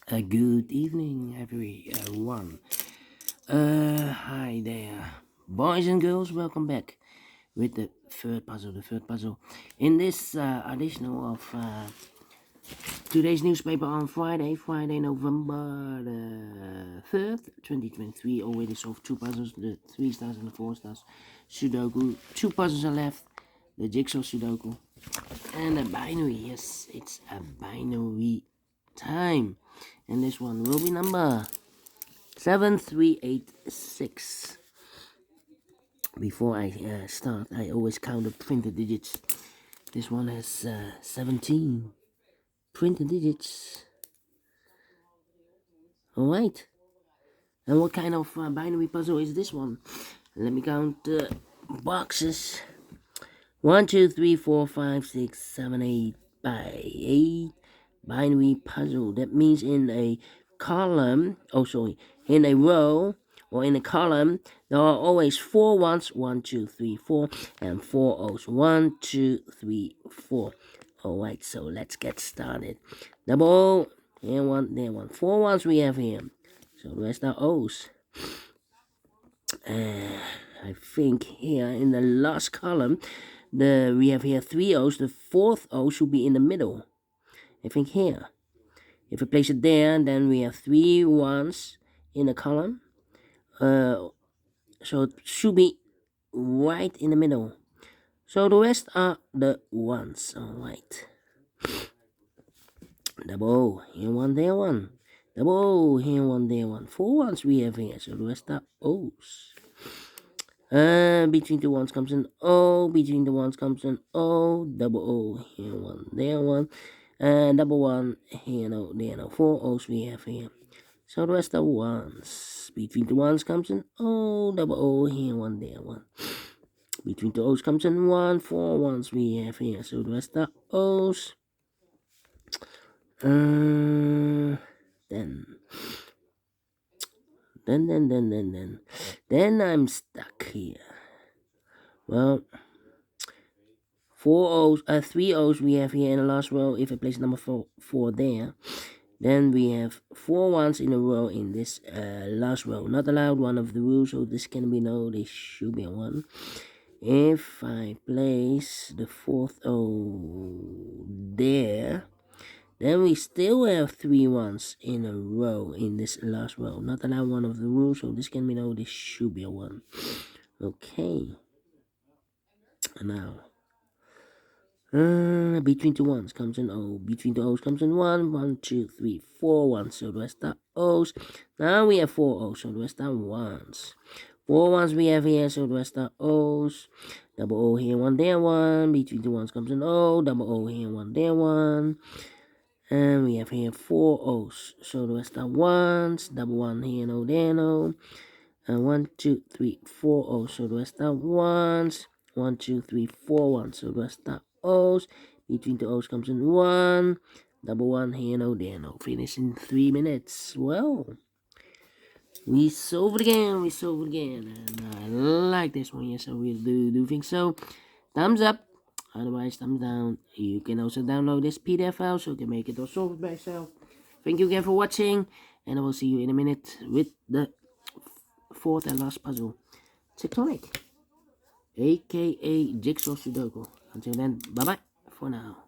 Good evening, everyone. Hi there, boys and girls. Welcome back with the third puzzle. In this additional of today's newspaper on Friday, November the 3rd, 2023. Already solved two puzzles, the 3 stars and the 4 stars Sudoku. Two puzzles are left, the jigsaw Sudoku and a binary. Yes, it's a binary time, and this one will be number 7386. Before I start, I always count the printed digits. This one has 17 printed digits. Alright, and what kind of binary puzzle is this one? Let me count the boxes. 1, 2, 3, 4, 5, 6, 7, 8 by 8 binary puzzle. That means in a column, in a row or in a column, there are always 4 ones, 1, 2, 3, 4, and 4 O's, 1, 2, 3, 4. Alright, so let's get started. Double O, here one, there one. 4 ones we have here, so the rest are O's. I think here in the last column, we have here 3 O's. The 4th O should be in the middle. I think here. If we place it there, then we have 3 ones in the column. So it should be right in the middle. So the rest are the ones. Alright. Double O, here one, there one. Double O, here one, there one. 4 ones we have here, so the rest are O's. Between the ones comes an O, between the ones comes an O, double O, here one, there one, and double one, here no, there no. 4 O's we have here. So the rest are ones. Between the ones comes an O, double O, here one, there one. Between the O's comes an 1, 4 ones we have here. So the rest are O's. Then I'm stuck here. Well, 3 O's we have here in the last row. If I place number 4 there, then we have 4 ones in a row in this last row. Not allowed, one of the rules, so this can be no, this should be a 1. If I place the 4th O there, then we still have 3 ones in a row in this last row. Not allowed, one of the rules, so this can be no, this should be a 1. Okay. Now, between the ones comes an O. Between the O's comes an 1, 1, 2, 3, 4 ones. So the rest are O's. Now we have 4 O's, so the rest are ones. 4 ones we have here, so the rest are O's. Double O here, 1 there, 1. Between the ones comes an O. Double O here, 1 there, 1. And we have here 4 O's, so the rest are ones. Double 1 here, no there, no. And 1, 2, 3, 4 O's, so the rest are ones. 1, 2, 3, 4 ones, so the rest are O's. Between the O's comes in 1. Double 1 here, no there, no. Finish in 3 minutes. Well, we solved it again, and I like this one. Yes, I really do think so. Thumbs up, otherwise thumbs down. You can also download this PDF file so you can make it or solve it by yourself. Thank you again for watching, and I will see you in a minute with the 4th and last puzzle, Tectonic, aka Jigsaw Sudoku. Until then, bye bye for now.